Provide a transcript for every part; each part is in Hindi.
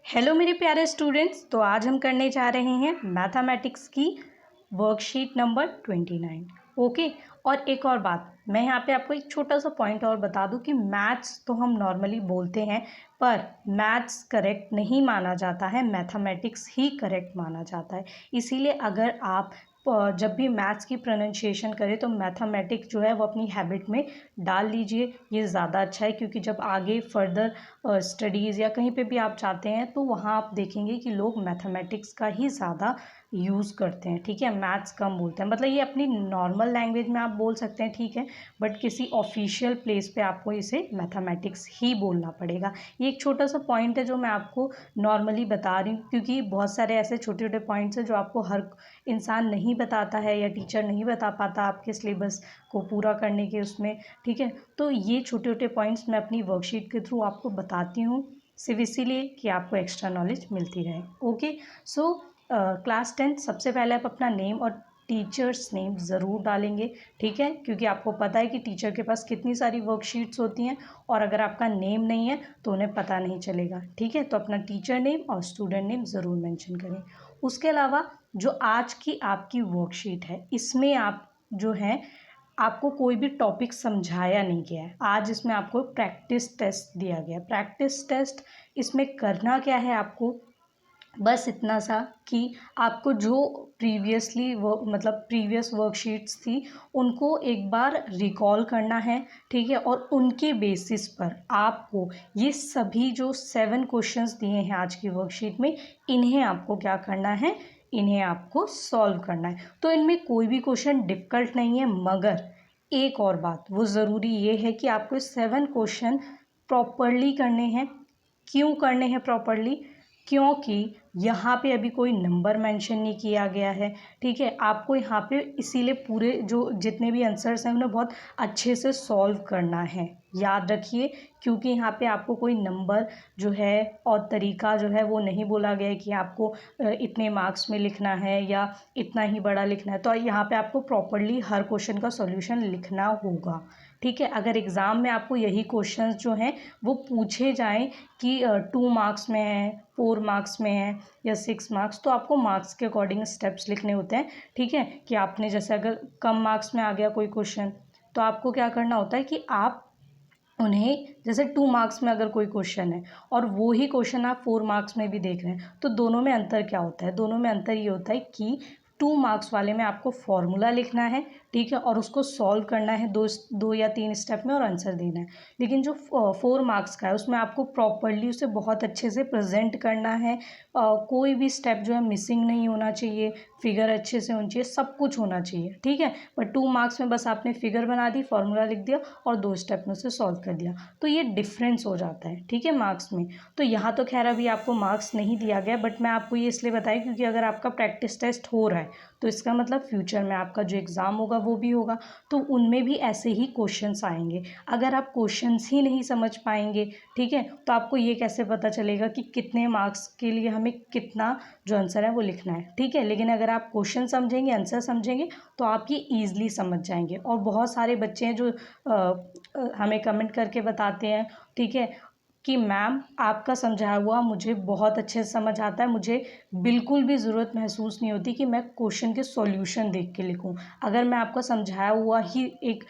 हेलो मेरे प्यारे स्टूडेंट्स। तो आज हम करने जा रहे हैं मैथमेटिक्स की वर्कशीट नंबर 29। ओके। और एक और बात, मैं यहाँ पे आपको एक छोटा सा पॉइंट और बता दूँ कि मैथ्स तो हम नॉर्मली बोलते हैं, पर मैथ्स करेक्ट नहीं माना जाता है, मैथमेटिक्स ही करेक्ट माना जाता है। इसीलिए अगर आप जब भी मैथ्स की प्रोनाउंसिएशन करें तो मैथमेटिक्स जो है वो अपनी हैबिट में डाल लीजिए, ये ज़्यादा अच्छा है। क्योंकि जब आगे फर्दर स्टडीज़ या कहीं पे भी आप जाते हैं तो वहाँ आप देखेंगे कि लोग मैथमेटिक्स का ही ज़्यादा यूज़ करते हैं, ठीक है, मैथ्स कम बोलते हैं। मतलब ये अपनी नॉर्मल लैंग्वेज में आप बोल सकते हैं, ठीक है, बट किसी ऑफिशियल प्लेस पे आपको इसे मैथमेटिक्स ही बोलना पड़ेगा। ये एक छोटा सा पॉइंट है जो मैं आपको नॉर्मली बता रही हूँ, क्योंकि बहुत सारे ऐसे छोटे छोटे पॉइंट्स हैं जो आपको हर इंसान नहीं बताता है या टीचर नहीं बता पाता आपके सिलेबस को पूरा करने के उसमें, ठीक है। तो ये छोटे छोटे पॉइंट्स मैं अपनी वर्कशीट के थ्रू आपको बताती हूँ, सिर्फ इसीलिए कि आपको एक्स्ट्रा नॉलेज मिलती रहे। ओके। सो क्लास 10 सबसे पहले आप अपना नेम और टीचर्स नेम ज़रूर डालेंगे, ठीक है, क्योंकि आपको पता है कि टीचर के पास कितनी सारी वर्कशीट्स होती हैं और अगर आपका नेम नहीं है तो उन्हें पता नहीं चलेगा, ठीक है। तो अपना टीचर नेम और स्टूडेंट नेम ज़रूर मेंशन करें। उसके अलावा जो आज की आपकी वर्कशीट है इसमें आप जो है आपको कोई भी टॉपिक समझाया नहीं गया है। आज इसमें आपको प्रैक्टिस टेस्ट दिया गया है। प्रैक्टिस टेस्ट इसमें करना क्या है, आपको बस इतना सा कि आपको जो प्रीवियसली मतलब प्रीवियस वर्कशीट्स थी उनको एक बार रिकॉल करना है, ठीक है। और उनके बेसिस पर आपको ये सभी जो 7 क्वेश्चंस दिए हैं आज की वर्कशीट में, इन्हें आपको क्या करना है, इन्हें आपको सॉल्व करना है। तो इनमें कोई भी क्वेश्चन डिफ़िकल्ट नहीं है, मगर एक और बात वो ज़रूरी ये है कि आपको 7 क्वेश्चन प्रॉपरली करने हैं। क्यों करने हैं प्रॉपरली? क्योंकि यहाँ पे अभी कोई नंबर मेंशन नहीं किया गया है, ठीक है। आपको यहाँ पे इसीलिए पूरे जो जितने भी आंसर्स हैं उन्हें बहुत अच्छे से सॉल्व करना है, याद रखिए। क्योंकि यहाँ पे आपको कोई नंबर जो है और तरीका जो है वो नहीं बोला गया है कि आपको इतने मार्क्स में लिखना है या इतना ही बड़ा लिखना है। तो यहाँ पे आपको प्रॉपरली हर क्वेश्चन का सॉल्यूशन लिखना होगा, ठीक है। अगर एग्ज़ाम में आपको यही क्वेश्चंस जो हैं वो पूछे जाएं कि 2 मार्क्स में है, 4 मार्क्स में है या 6 मार्क्स, तो आपको मार्क्स के अकॉर्डिंग स्टेप्स लिखने होते हैं, ठीक है। कि आपने जैसे अगर कम मार्क्स में आ गया कोई क्वेश्चन तो आपको क्या करना होता है कि आप उन्हें जैसे 2 मार्क्स में अगर कोई क्वेश्चन है और वो ही क्वेश्चन आप 4 मार्क्स में भी देख रहे हैं तो दोनों में अंतर क्या होता है? दोनों में अंतर ये होता है कि 2 मार्क्स वाले में आपको फॉर्मूला लिखना है, ठीक है, और उसको सॉल्व करना है 2 या 3 स्टेप में और आंसर देना है। लेकिन जो 4 मार्क्स का है उसमें आपको प्रॉपरली उसे बहुत अच्छे से प्रेजेंट करना है। कोई भी स्टेप जो है मिसिंग नहीं होना चाहिए, फिगर अच्छे से होनी चाहिए, सब कुछ होना चाहिए, ठीक है। बट 2 मार्क्स में बस आपने फिगर बना दी, फॉर्मूला लिख दिया और 2 स्टेप में उसे सॉल्व कर दिया, तो ये डिफरेंस हो जाता है, ठीक है, मार्क्स में। तो यहाँ तो खैर अभी आपको मार्क्स नहीं दिया गया, बट मैं आपको ये इसलिए बताया क्योंकि अगर आपका प्रैक्टिस टेस्ट हो रहा है तो इसका मतलब फ्यूचर में आपका जो एग्ज़ाम होगा वो भी होगा, तो उनमें भी ऐसे ही क्वेश्चंस आएंगे। अगर आप क्वेश्चंस ही नहीं समझ पाएंगे, ठीक है, तो आपको ये कैसे पता चलेगा कि कितने मार्क्स के लिए हमें कितना जो आंसर है वो लिखना है, ठीक है। लेकिन अगर आप क्वेश्चन समझेंगे, आंसर समझेंगे, तो आप ये ईजिली समझ जाएंगे। और बहुत सारे बच्चे हैं जो हमें कमेंट करके बताते हैं, ठीक है, कि मैम आपका समझाया हुआ मुझे बहुत अच्छे से समझ आता है, मुझे बिल्कुल भी ज़रूरत महसूस नहीं होती कि मैं क्वेश्चन के सॉल्यूशन देख के लिखूं। अगर मैं आपका समझाया हुआ ही एक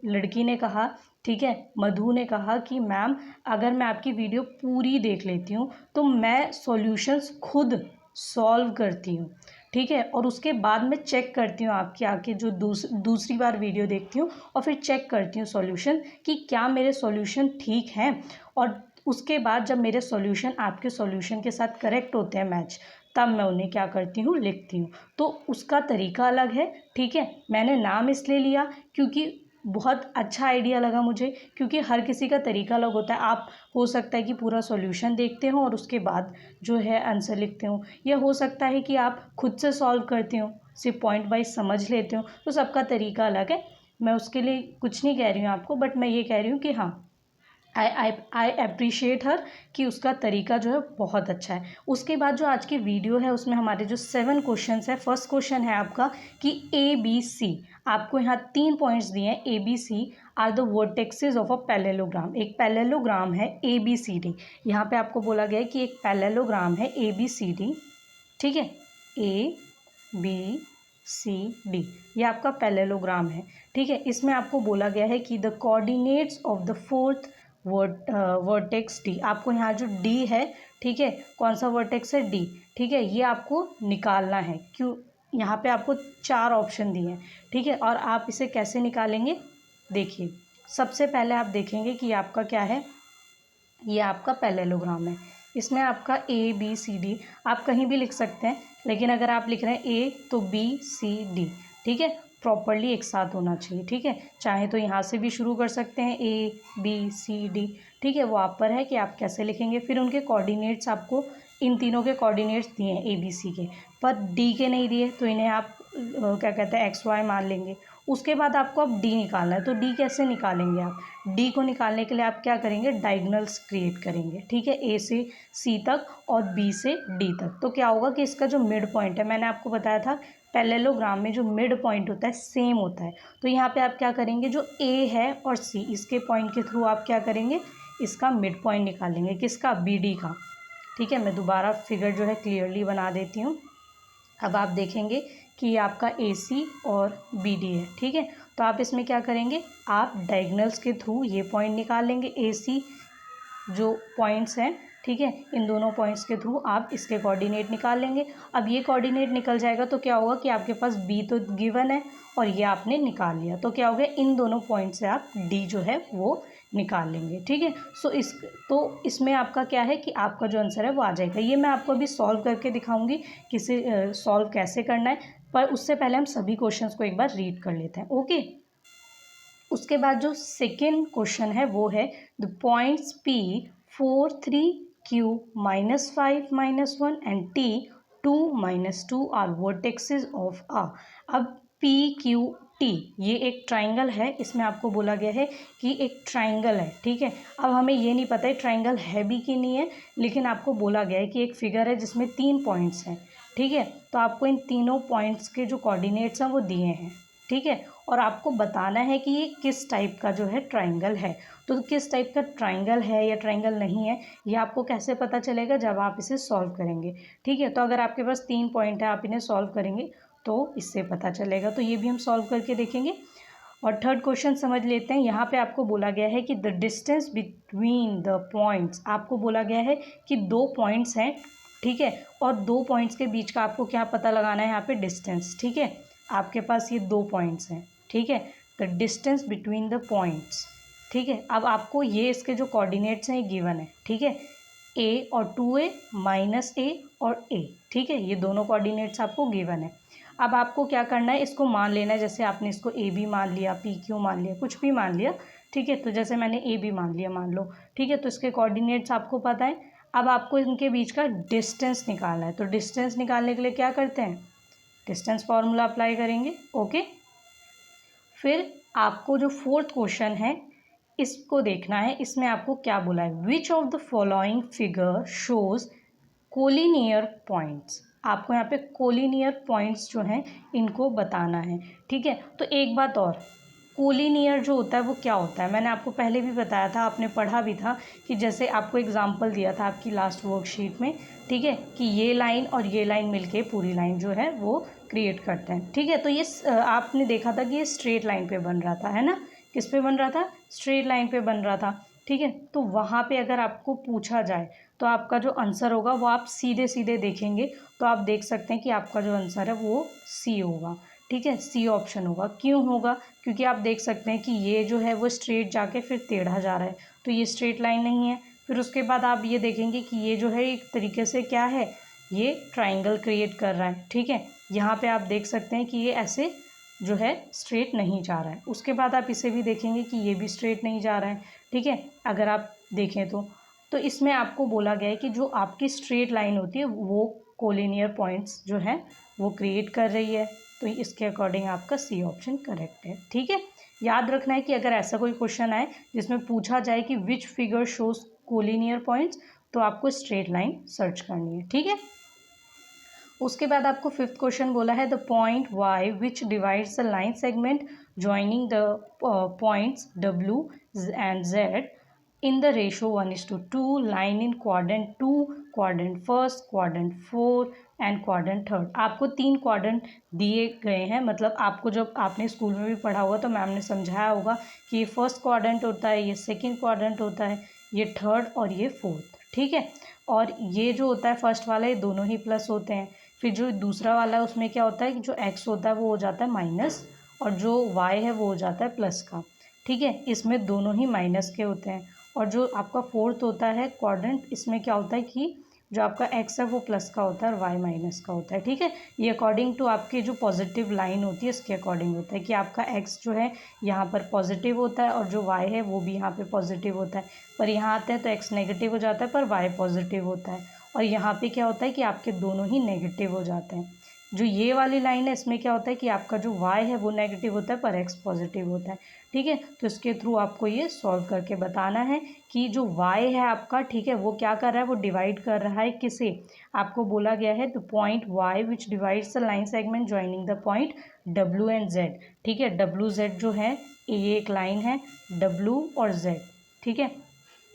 लड़की ने कहा, ठीक है, मधु ने कहा कि मैम अगर मैं आपकी वीडियो पूरी देख लेती हूँ तो मैं सॉल्यूशंस खुद सॉल्व करती हूँ, ठीक है, और उसके बाद मैं चेक करती हूँ आपकी आके जो दूसरी बार वीडियो देखती हूँ और फिर चेक करती हूँ सॉल्यूशन कि क्या मेरे सॉल्यूशन ठीक हैं। और उसके बाद जब मेरे सॉल्यूशन आपके सॉल्यूशन के साथ करेक्ट होते हैं, मैच, तब मैं उन्हें क्या करती हूँ, लिखती हूँ। तो उसका तरीका अलग है, ठीक है। मैंने नाम इसलिए लिया क्योंकि बहुत अच्छा आइडिया लगा मुझे, क्योंकि हर किसी का तरीका अलग होता है। आप हो सकता है कि पूरा सॉल्यूशन देखते हो और उसके बाद जो है आंसर लिखते हो, या हो सकता है कि आप खुद से सॉल्व करते हो, सिर्फ पॉइंट वाइज समझ लेते हो, तो सबका तरीका अलग है। मैं उसके लिए कुछ नहीं कह रही हूँ आपको, बट मैं ये कह रही हूँ कि हाँ, आई अप्रिशिएट हर कि उसका तरीका जो है बहुत अच्छा है। उसके बाद जो आज की वीडियो है उसमें हमारे जो 7 क्वेश्चंस है, फर्स्ट क्वेश्चन है आपका कि ABC, आपको यहाँ 3 पॉइंट्स दिए हैं। ABC are the vertexes of a parallelogram. एक पैरेललोग्राम है ABCD। यहाँ पे आपको बोला गया है कि एक पैरेललोग्राम है ABCD, ठीक है, ABCD, ये आपका पैरेललोग्राम है, ठीक है। इसमें आपको बोला गया है कि the coordinates of the fourth vertex D, आपको यहाँ जो D है, ठीक है, कौन सा वर्टेक्स है, D, ठीक है, ये आपको निकालना है। क्यों, यहाँ पे आपको 4 ऑप्शन दिए हैं, ठीक है, और आप इसे कैसे निकालेंगे, देखिए सबसे पहले आप देखेंगे कि आपका क्या है, ये आपका पैरेललोग्राम है। इसमें आपका ABCD आप कहीं भी लिख सकते हैं, लेकिन अगर आप लिख रहे हैं A तो BCD, ठीक है, प्रॉपरली एक साथ होना चाहिए, ठीक है। चाहे तो यहाँ से भी शुरू कर सकते हैं ABCD, ठीक है, वो आप पर है कि आप कैसे लिखेंगे। फिर उनके कोऑर्डिनेट्स आपको, इन तीनों के कोऑर्डिनेट्स दिए हैं ABC के, पर D के नहीं दिए, तो इन्हें आप क्या कहते हैं XY मान लेंगे। उसके बाद आपको अब D निकालना है, तो D कैसे निकालेंगे आप, D को निकालने के लिए आप क्या करेंगे, डायगोनल्स क्रिएट करेंगे, ठीक है, A से C तक और B से D तक। तो क्या होगा कि इसका जो मिड पॉइंट है, मैंने आपको बताया था पैरेललोग्राम में जो मिड पॉइंट होता है सेम होता है। तो यहाँ पे आप क्या करेंगे, जो A है और C, इसके पॉइंट के थ्रू आप क्या करेंगे, इसका मिड पॉइंट निकालेंगे, किसका, BD का, ठीक है। मैं दोबारा फिगर जो है क्लियरली बना देती हूँ। अब आप देखेंगे कि ये आपका AC और BD है, ठीक है। तो आप इसमें क्या करेंगे, आप डायगोनल्स के थ्रू ये पॉइंट निकाल लेंगे, AC जो पॉइंट्स हैं, ठीक है, इन दोनों पॉइंट्स के थ्रू आप इसके कोऑर्डिनेट निकाल लेंगे। अब ये कोऑर्डिनेट निकल जाएगा तो क्या होगा कि आपके पास B तो गिवन है और ये आपने निकाल लिया, तो क्या हो गया, इन दोनों पॉइंट से आप D जो है वो निकाल लेंगे, ठीक है। तो इसमें आपका क्या है कि आपका जो आंसर है वो आ जाएगा। ये मैं आपको अभी सॉल्व करके दिखाऊंगी किसे सॉल्व कैसे करना है, पर उससे पहले हम सभी क्वेश्चंस को एक बार रीड कर लेते हैं, ओके। उसके बाद जो सेकेंड क्वेश्चन है वो है the points P 4 3 Q -5 -1 and T 2 -2 are vertexes of A। अब PQT ये एक ट्राइंगल है, इसमें आपको बोला गया है कि एक ट्राइंगल है, ठीक है। अब हमें ये नहीं पता है ट्राइंगल है भी कि नहीं है, लेकिन आपको बोला गया है कि एक फिगर है जिसमें 3 पॉइंट्स हैं, ठीक है। तो आपको इन तीनों पॉइंट्स के जो कोऑर्डिनेट्स हैं वो दिए हैं, ठीक है, और आपको बताना है कि ये किस टाइप का जो है ट्राइंगल है। तो किस टाइप का ट्राइंगल है या ट्राइंगल नहीं है, ये आपको कैसे पता चलेगा, जब आप इसे सॉल्व करेंगे, ठीक है। तो अगर आपके पास 3 पॉइंट है, आप इन्हें सॉल्व करेंगे तो इससे पता चलेगा। तो ये भी हम सॉल्व करके देखेंगे। और थर्ड क्वेश्चन समझ लेते हैं। यहाँ पे आपको बोला गया है कि the distance between the points, आपको बोला गया है कि 2 पॉइंट्स हैं, ठीक है, और 2 पॉइंट्स के बीच का आपको क्या पता लगाना है, यहाँ पे डिस्टेंस, ठीक है। आपके पास ये 2 पॉइंट्स हैं, ठीक है, the distance between the points, ठीक है। अब आपको ये इसके जो कोऑर्डिनेट्स हैं ये गिवन है, ठीक है, A और 2A -A और A, ठीक है, ये दोनों कोऑर्डिनेट्स आपको गिवन है। अब आपको क्या करना है, इसको मान लेना है, जैसे आपने इसको AB मान लिया, PQ मान लिया, कुछ भी मान लिया, ठीक है। तो जैसे मैंने AB मान लिया, मान लो, ठीक है, तो इसके कोऑर्डिनेट्स आपको पता है। अब आपको इनके बीच का डिस्टेंस निकालना है, तो डिस्टेंस निकालने के लिए क्या करते हैं, डिस्टेंस फार्मूला अप्लाई करेंगे, ओके। फिर आपको जो फोर्थ क्वेश्चन है इसको देखना है, इसमें आपको क्या बोला है, which of the following figure shows collinear points. आपको यहाँ पे कोलिनियर पॉइंट्स जो हैं इनको बताना है, ठीक है। तो एक बात और, कोलिनियर जो होता है वो क्या होता है, मैंने आपको पहले भी बताया था, आपने पढ़ा भी था कि जैसे आपको एग्जांपल दिया था आपकी लास्ट वर्कशीट में, ठीक है, कि ये लाइन और ये लाइन मिलके पूरी लाइन जो है वो क्रिएट करते हैं, ठीक है। तो ये आपने देखा था कि ये स्ट्रेट लाइन पे बन रहा था, है ना, किस पे बन रहा था, स्ट्रेट लाइन पे बन रहा था, ठीक है। तो वहाँ पे अगर आपको पूछा जाए तो आपका जो आंसर होगा वो आप सीधे सीधे देखेंगे तो आप देख सकते हैं कि आपका जो आंसर है वो C होगा, ठीक है, C ऑप्शन होगा। क्यों होगा, क्योंकि आप देख सकते हैं कि ये जो है वो स्ट्रेट जाके फिर टेढ़ा जा रहा है, तो ये स्ट्रेट लाइन नहीं है। फिर उसके बाद आप ये देखेंगे कि ये जो है एक तरीके से क्या है, ये ट्राइंगल क्रिएट कर रहा है, ठीक है। यहाँ पे आप देख सकते हैं कि ये ऐसे जो है स्ट्रेट नहीं जा रहा है। उसके बाद आप इसे भी देखेंगे कि ये भी स्ट्रेट नहीं जा रहा है, ठीक है। अगर आप देखें तो इसमें आपको बोला गया है कि जो आपकी स्ट्रेट लाइन होती है वो कोलिनियर पॉइंट्स जो है वो क्रिएट कर रही है, तो इसके अकॉर्डिंग आपका C ऑप्शन करेक्ट है, ठीक है। याद रखना है कि अगर ऐसा कोई क्वेश्चन आए जिसमें पूछा जाए कि which figure shows collinear points, तो आपको स्ट्रेट लाइन सर्च करनी है, ठीक है। उसके बाद आपको फिफ्थ क्वेश्चन बोला है the point Y which divides the line segment joining the points W and Z in the ratio 1:2, line in quadrant 2, quadrant first, quadrant 4 and quadrant third. आपको 3 क्वाड्रेंट दिए गए हैं, मतलब आपको जब आपने स्कूल में भी पढ़ा होगा तो मैम ने समझाया होगा कि ये फर्स्ट क्वाड्रेंट होता है, ये सेकंड क्वाड्रेंट होता है, ये थर्ड और ये फोर्थ, ठीक है। और ये जो होता है फर्स्ट वाला, ये दोनों ही प्लस होते हैं। फिर जो दूसरा वाला है उसमें क्या होता है कि जो एक्स होता है वो हो जाता है माइनस, और जो वाई है वो हो जाता है प्लस का, ठीक है। इसमें दोनों ही माइनस के होते हैं। और जो आपका फोर्थ होता है क्वाड्रेंट, इसमें क्या होता है कि जो आपका एक्स है वो प्लस का होता है और वाई माइनस का होता है, ठीक है। ये अकॉर्डिंग टू आपकी जो पॉजिटिव लाइन होती है इसके अकॉर्डिंग होता है कि आपका एक्स जो है यहाँ पर पॉजिटिव होता है और जो वाई है वो भी यहाँ पे पॉजिटिव होता है। पर यहाँ आते हैं तो एक्स नेगेटिव हो जाता है पर वाई पॉजिटिव होता है, और यहाँ पे क्या होता है कि आपके दोनों ही नेगेटिव हो जाते हैं। जो ये वाली लाइन है इसमें क्या होता है कि आपका जो वाई है वो नेगेटिव होता है पर एक्स पॉजिटिव होता है, ठीक है। तो इसके थ्रू आपको ये सॉल्व करके बताना है कि जो y है आपका, ठीक है, वो क्या कर रहा है, वो डिवाइड कर रहा है किसे। आपको बोला गया है the point y which divides the line segment joining the point w and z, ठीक है। w z जो है ये एक लाइन है, w और z, ठीक है।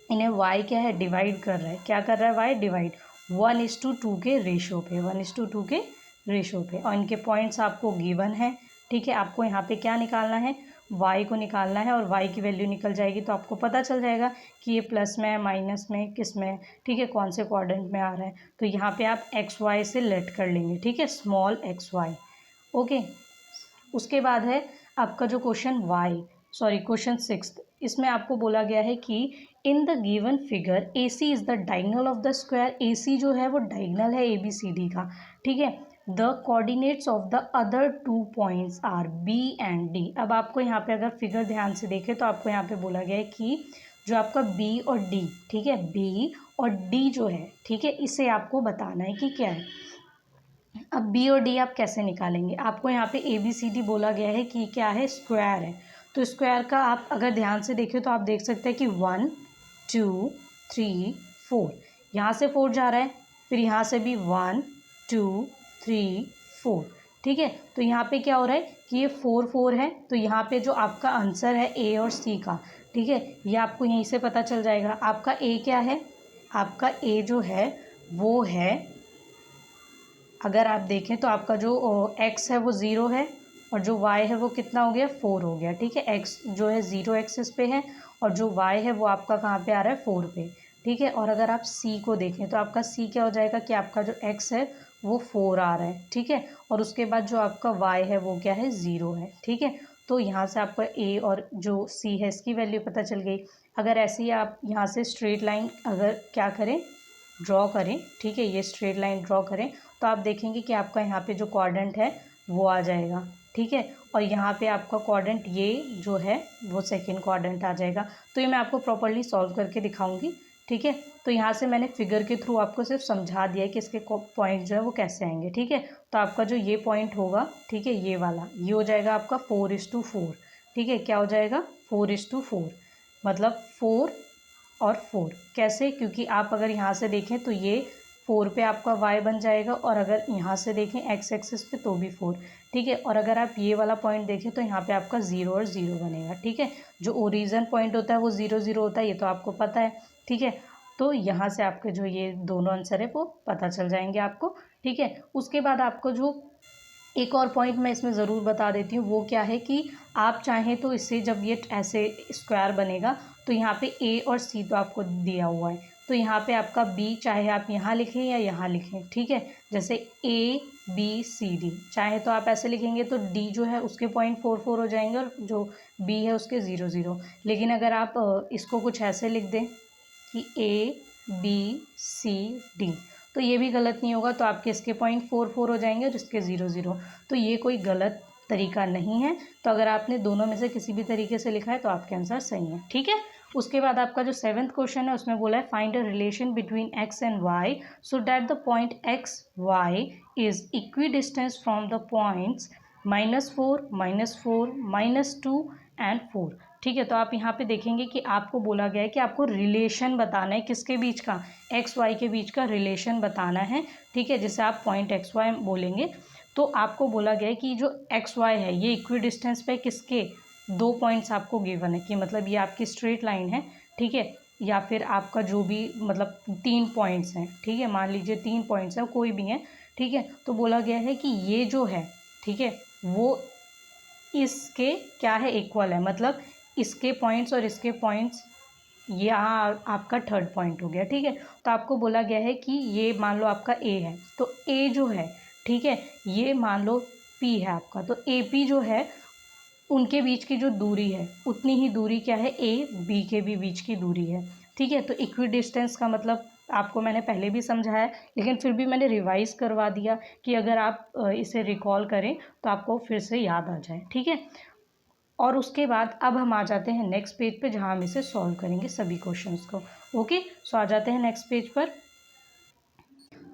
इन्हें y क्या है, डिवाइड कर रहा है। क्या कर रहा है y, डिवाइड 1:2 के रेशो पे, 1:2 के रेशो पे। और इनके पॉइंट्स आपको गिवन है, ठीक है। आपको यहाँ पे क्या निकालना है, y को निकालना है, और y की वैल्यू निकल जाएगी तो आपको पता चल जाएगा कि ये प्लस में है, माइनस में, किस में, ठीक है, कौन से क्वाड्रेंट में आ रहा है। तो यहाँ पे आप एक्स वाई से लेट कर लेंगे, ठीक है, स्मॉल एक्स वाई, ओके। उसके बाद है आपका जो क्वेश्चन सिक्स्थ, इसमें आपको बोला गया है कि in the given figure A C is the diagonal of the square. A C जो है वो डायगनल है ए बी सी डी का, ठीक है। The coordinates of the other 2 points are B and D. अब आपको यहाँ पे अगर फिगर ध्यान से देखें तो आपको यहाँ पे बोला गया है कि जो आपका बी और डी, ठीक है, बी और डी जो है, ठीक है, इसे आपको बताना है कि क्या है। अब बी और डी आप कैसे निकालेंगे, आपको यहाँ पे ए बी सी डी बोला गया है कि क्या है, स्क्वायर है। तो स्क्वायर का आप अगर ध्यान से देखें तो आप देख सकते हैं कि 1 2 3 4, यहाँ से 4 जा रहा है, फिर यहाँ से भी 1 2 3 4, ठीक है। तो यहाँ पे क्या हो रहा है कि ये 4 4 है, तो यहाँ पे जो आपका आंसर है ए और सी का, ठीक है, ये आपको यहीं से पता चल जाएगा। आपका ए क्या है, आपका ए जो है वो है, अगर आप देखें तो आपका जो एक्स है वो 0 है, और जो वाई है वो कितना हो गया, 4 हो गया, ठीक है। एक्स जो है 0 एक्सिस पे है, और जो वाई है वो आपका कहाँ पे आ रहा है, 4 पे, ठीक है। और अगर आप सी को देखें तो आपका सी क्या हो जाएगा कि आपका जो एक्स है वो 4 आ रहा है, ठीक है। और उसके बाद जो आपका वाई है वो क्या है, 0 है, ठीक है। तो यहाँ से आपका ए और जो सी है इसकी वैल्यू पता चल गई। अगर ऐसे ही आप यहाँ से स्ट्रेट लाइन अगर क्या करें, ड्रॉ करें, ठीक है, ये स्ट्रेट लाइन ड्रॉ करें तो आप देखेंगे कि आपका यहाँ पे जो क्वाड्रेंट है वो आ जाएगा, ठीक है। और यहाँ पे आपका क्वाड्रेंट ये जो है वो सेकंड क्वाड्रेंट आ जाएगा। तो ये मैं आपको प्रॉपर्ली सॉल्व करके दिखाऊंगी, ठीक है। तो यहाँ से मैंने फिगर के थ्रू आपको सिर्फ समझा दिया है कि इसके पॉइंट जो है वो कैसे आएंगे, ठीक है। तो आपका जो ये पॉइंट होगा, ठीक है, ये वाला, ये हो जाएगा आपका 4:4, ठीक है। क्या हो जाएगा, 4:4, मतलब 4 और 4 कैसे, क्योंकि आप अगर यहाँ से देखें तो ये 4 पे आपका y बन जाएगा, और अगर यहाँ से देखें x एक्सिस पे तो भी 4, ठीक है। और अगर आप ये वाला पॉइंट देखें तो यहाँ पे आपका 0 और 0 बनेगा, ठीक है। जो ओरिजिन पॉइंट होता है वो 0 0 होता है, ये तो आपको पता है, ठीक है। तो यहाँ से आपके जो ये दोनों आंसर है वो पता चल जाएंगे आपको, ठीक है। उसके बाद आपको जो एक और पॉइंट मैं इसमें ज़रूर बता देती हूँ, वो क्या है कि आप चाहें तो इससे जब ये ऐसे स्क्वायर बनेगा तो यहाँ पे ए और सी तो आपको दिया हुआ है, तो यहाँ पे आपका बी चाहे आप यहाँ लिखें या यहाँ लिखें, ठीक है। जैसे ए बी सी डी, चाहे तो आप ऐसे लिखेंगे तो डी जो है उसके पॉइंट 4 4 हो जाएंगे और जो बी है उसके 0 0। लेकिन अगर आप इसको कुछ ऐसे लिख दें कि ए बी सी डी, तो ये भी गलत नहीं होगा, तो आपके इसके पॉइंट 4 4 हो जाएंगे और इसके 0 0। तो ये कोई गलत तरीका नहीं है। तो अगर आपने दोनों में से किसी भी तरीके से लिखा है तो आपके आंसर सही है, ठीक है। उसके बाद आपका जो 7th क्वेश्चन है उसमें बोला है find a relation between X and Y so that the point X Y is equidistance from the points -4 -4 -2 and 4। ठीक है, तो आप यहाँ पे देखेंगे कि आपको बोला गया है कि आपको रिलेशन बताना है, किसके बीच का, एक्स वाई के बीच का रिलेशन बताना है। ठीक है, जिसे आप पॉइंट एक्स वाई बोलेंगे। तो आपको बोला गया है कि जो एक्स वाई है ये इक्वी डिस्टेंस पे किसके, 2 पॉइंट्स आपको गिवन है कि मतलब ये आपकी स्ट्रेट लाइन है। ठीक है, या फिर आपका जो भी मतलब 3 पॉइंट्स हैं। ठीक है, मान लीजिए 3 पॉइंट्स हैं, कोई भी हैं। ठीक है, तो बोला गया है कि ये जो है, ठीक है, वो इसके क्या है, इक्वल है। मतलब इसके पॉइंट्स और इसके पॉइंट्स, यहाँ आपका थर्ड पॉइंट हो गया। ठीक है, तो आपको बोला गया है कि ये मान लो आपका ए है, तो ए जो है, ठीक है, ये मान लो पी है आपका, तो ए पी जो है उनके बीच की जो दूरी है उतनी ही दूरी क्या है, ए बी के भी बीच की दूरी है। ठीक है, तो इक्वी डिस्टेंस का मतलब आपको मैंने पहले भी समझाया, लेकिन फिर भी मैंने रिवाइज करवा दिया कि अगर आप इसे रिकॉल करें तो आपको फिर से याद आ जाए। ठीक है, और उसके बाद अब हम आ जाते हैं नेक्स्ट पेज पे, जहाँ हम इसे सॉल्व करेंगे सभी क्वेश्चंस को। ओके, सो आ जाते हैं नेक्स्ट पेज पर।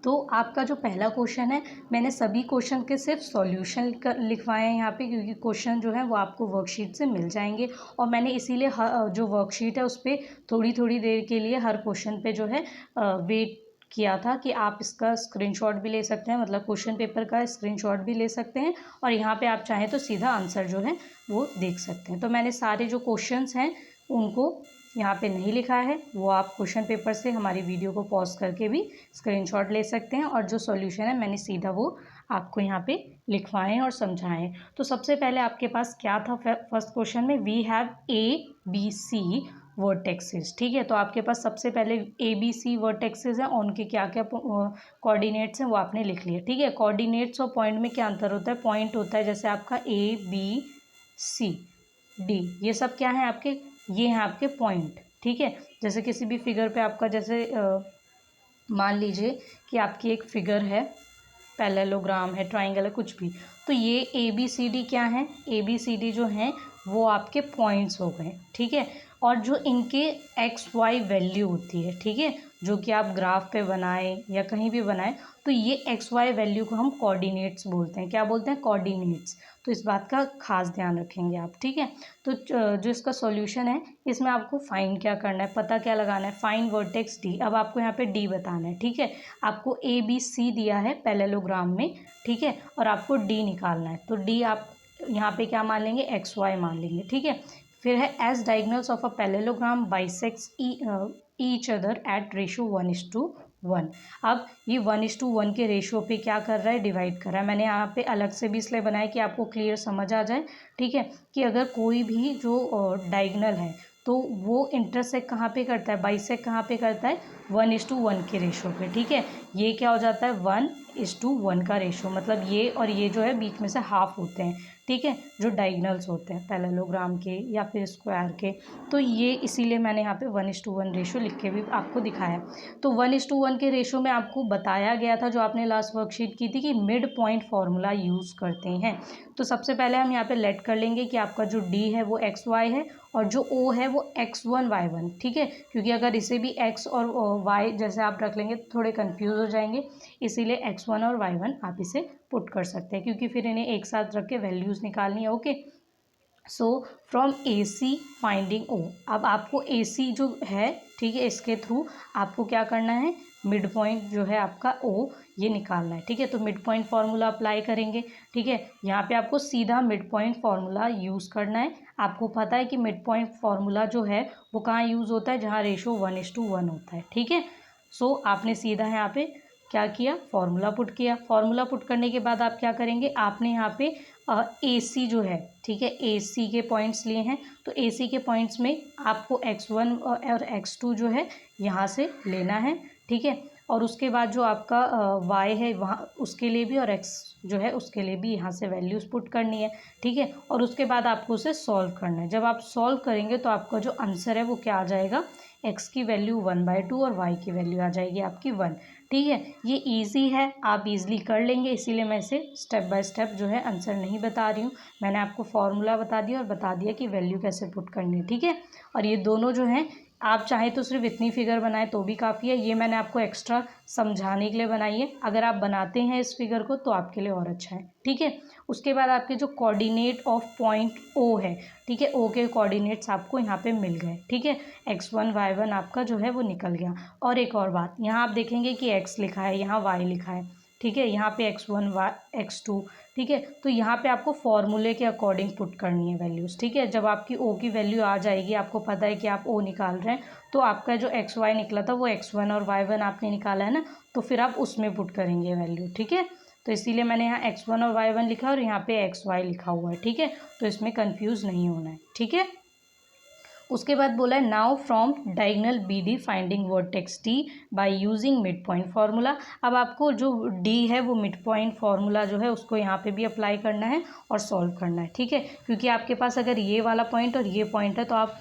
तो आपका जो पहला क्वेश्चन है, मैंने सभी क्वेश्चन के सिर्फ सॉल्यूशन लिखवाए हैं यहाँ पे, क्योंकि क्वेश्चन जो है वो आपको वर्कशीट से मिल जाएंगे। और मैंने इसीलिए जो वर्कशीट है उस पर थोड़ी थोड़ी देर के लिए हर क्वेश्चन पे जो है वेट किया था कि आप इसका स्क्रीनशॉट भी ले सकते हैं, मतलब क्वेश्चन पेपर का स्क्रीनशॉट भी ले सकते हैं, और यहाँ पे आप चाहें तो सीधा आंसर जो है वो देख सकते हैं। तो मैंने सारे जो क्वेश्चंस हैं उनको यहाँ पे नहीं लिखा है, वो आप क्वेश्चन पेपर से हमारी वीडियो को पॉज करके भी स्क्रीनशॉट ले सकते हैं, और जो सॉल्यूशन है मैंने सीधा वो आपको यहाँ पे लिखवाए हैं और समझाएं हैं। तो सबसे पहले आपके पास क्या था, फर्स्ट क्वेश्चन में we have A B C vertexes. ठीक है, तो आपके पास सबसे पहले ए बी सी वर्टेक्सेस हैं, और उनके क्या क्या कोऑर्डिनेट्स हैं वो आपने लिख लिया। ठीक है, कोऑर्डिनेट्स और पॉइंट में क्या अंतर होता है, पॉइंट होता है जैसे आपका ए बी सी डी, ये सब क्या है आपके, ये हैं आपके पॉइंट। ठीक है, जैसे किसी भी फिगर पे आपका जैसे मान लीजिए कि आपकी एक फिगर है, पैरेललोग्राम है, ट्राइंगल है, कुछ भी, तो ये ए बी सी डी क्या है, ए बी सी डी जो हैं वो आपके पॉइंट्स हो गए। ठीक है, और जो इनके एक्स वाई वैल्यू होती है, ठीक है, जो कि आप ग्राफ पे बनाएं या कहीं भी बनाएं, तो ये एक्स वाई वैल्यू को हम कोऑर्डिनेट्स बोलते हैं। क्या बोलते हैं, कोऑर्डिनेट्स। तो इस बात का खास ध्यान रखेंगे आप। ठीक है, तो जो इसका सॉल्यूशन है, इसमें आपको फाइंड क्या करना है, पता क्या लगाना है, फाइंड वर्टेक्स डी। अब आपको यहाँ पे डी बताना है। ठीक है, आपको ए बी सी दिया है पैरेललोग्राम में। ठीक है, और आपको डी निकालना है, तो डी आप यहाँ पे क्या मान लेंगे, एक्स वाई मान लेंगे। ठीक है, फिर है as diagonals of a parallelogram bisects each other at ratio 1:1। अब ये 1:1 के रेशियो पे क्या कर रहा है, डिवाइड कर रहा है। मैंने यहाँ पे अलग से भी इसलिए बनाया कि आपको क्लियर समझ आ जाए। ठीक है, कि अगर कोई भी जो डायगोनल है तो वो इंटरसेक्ट कहाँ पे करता है, बाइसेक्ट कहाँ पे करता है, 1:1 के रेशियो पे। ठीक है, ये क्या हो जाता है, 1:1 का रेशियो, मतलब ये और ये जो है बीच में से हाफ होते हैं। ठीक है, जो डायगोनल्स होते हैं पैरेललोग्राम के या फिर स्क्वायर के, तो ये इसीलिए मैंने यहाँ पे 1:1 रेशियो लिख के भी आपको दिखाया। तो 1:1 के रेशियो में आपको बताया गया था, जो आपने लास्ट वर्कशीट की थी, कि मिड पॉइंट फार्मूला यूज़ करते हैं। तो सबसे पहले हम यहाँ पे लेट कर लेंगे कि आपका जो डी है वो एक्स वाई है, और जो ओ है वो x1 y1। ठीक है, क्योंकि अगर इसे भी x और y जैसे आप रख लेंगे तो थोड़े कंफ्यूज हो जाएंगे, इसीलिए x1 और y1 आप इसे पुट कर सकते हैं, क्योंकि फिर इन्हें एक साथ रख के वैल्यूज़ निकालनी है। Okay, so from A C finding O. अब आपको ए सी जो है, ठीक है, इसके थ्रू आपको क्या करना है, मिड पॉइंट जो है आपका ओ, ये निकालना है। ठीक है, तो मिड पॉइंट फार्मूला अप्लाई करेंगे। ठीक है, यहाँ पे आपको सीधा मिड पॉइंट फार्मूला यूज़ करना है। आपको पता है कि मिड पॉइंट फार्मूला जो है वो कहाँ यूज़ होता है, जहाँ रेशो 1:1 होता है। ठीक है, सो आपने सीधा यहाँ पे क्या किया, फार्मूला पुट किया। फार्मूला पुट करने के बाद आप क्या करेंगे, आपने यहाँ पे ए सी जो है, ठीक है, ए सी के पॉइंट्स लिए हैं, तो ए सी के पॉइंट्स में आपको x1 और x2 जो है यहाँ से लेना है। ठीक है, और उसके बाद जो आपका y है वहाँ उसके लिए भी, और x जो है उसके लिए भी यहाँ से वैल्यूज़ पुट करनी है। ठीक है, और उसके बाद आपको उसे सॉल्व करना है। जब आप सॉल्व करेंगे तो आपका जो आंसर है वो क्या आ जाएगा, x की वैल्यू 1/2 और y की वैल्यू आ जाएगी आपकी 1। ठीक है, ये इजी है, आप इजीली कर लेंगे, इसीलिए मैं इसे स्टेप बाय स्टेप जो है आंसर नहीं बता रही हूँ। मैंने आपको फॉर्मूला बता दिया और बता दिया कि वैल्यू कैसे पुट करनी है। ठीक है, और ये दोनों जो हैं आप चाहें तो सिर्फ इतनी फिगर बनाएं तो भी काफ़ी है। ये मैंने आपको एक्स्ट्रा समझाने के लिए बनाई है। अगर आप बनाते हैं इस फिगर को तो आपके लिए और अच्छा है, ठीक है। उसके बाद आपके जो कोऑर्डिनेट ऑफ पॉइंट ओ है, ठीक है, ओ के कोऑर्डिनेट्स आपको यहाँ पे मिल गए, ठीक है। x1 y1 आपका जो है वो निकल गया। और एक और बात, यहाँ आप देखेंगे कि x लिखा है, यहाँ y लिखा है, ठीक है, यहाँ पे x1 x2, ठीक है। तो यहाँ पे आपको फॉर्मूले के अकॉर्डिंग पुट करनी है वैल्यूज़, ठीक है। जब आपकी ओ की वैल्यू आ जाएगी, आपको पता है कि आप ओ निकाल रहे हैं, तो आपका जो एक्स वाई निकला था वो x1 और y1 आपने निकाला है ना, तो फिर आप उसमें पुट करेंगे वैल्यू, ठीक है। तो इसीलिए मैंने यहाँ x1 और y1 लिखा और यहाँ पे xy लिखा हुआ है, ठीक है। तो इसमें कंफ्यूज नहीं होना है, ठीक है। उसके बाद बोला है now from diagonal B D finding vertex D by using mid point formula. अब आपको जो डी है वो मिड पॉइंट फार्मूला जो है उसको यहाँ पे भी अप्लाई करना है और सॉल्व करना है, ठीक है। क्योंकि आपके पास अगर ये वाला पॉइंट और ये पॉइंट है तो आप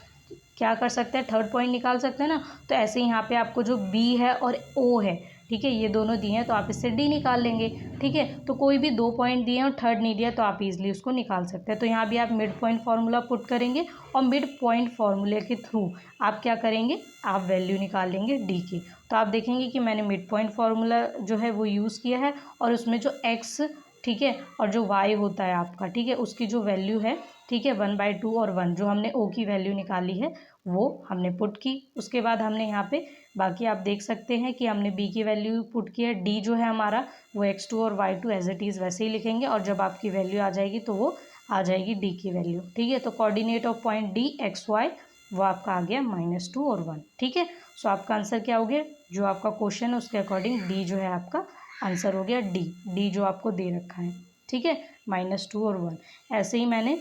क्या कर सकते हैं, थर्ड पॉइंट निकाल सकते हैं ना। तो ऐसे ही यहाँ पे आपको जो बी है और ओ है, ठीक है, ये दोनों दिए हैं तो आप इससे डी निकाल लेंगे, ठीक है। तो कोई भी 2 पॉइंट दिए हैं और थर्ड नहीं दिया तो आप इजीली उसको निकाल सकते हैं। तो यहाँ भी आप मिड पॉइंट फार्मूला पुट करेंगे और मिड पॉइंट फार्मूले के थ्रू आप क्या करेंगे, आप वैल्यू निकाल लेंगे डी की। तो आप देखेंगे कि मैंने मिड पॉइंट फार्मूला जो है वो यूज़ किया है और उसमें जो एक्स, ठीक है, और जो वाई होता है आपका, ठीक है, उसकी जो वैल्यू है, ठीक है, 1/2 और 1 जो हमने ओ की वैल्यू निकाली है वो हमने पुट की। उसके बाद हमने यहाँ पे बाकी आप देख सकते हैं कि हमने बी की वैल्यू पुट की है। डी जो है हमारा वो x2 और y2 एज इट इज़ वैसे ही लिखेंगे और जब आपकी वैल्यू आ जाएगी तो वो आ जाएगी डी की वैल्यू, ठीक है। तो coordinate of point D XY वो आपका आ गया -2 और 1, ठीक है। सो आपका आंसर क्या हो गया, जो आपका क्वेश्चन है उसके अकॉर्डिंग डी जो है आपका आंसर हो गया डी जो आपको दे रखा है, ठीक है, -2 और 1। ऐसे ही मैंने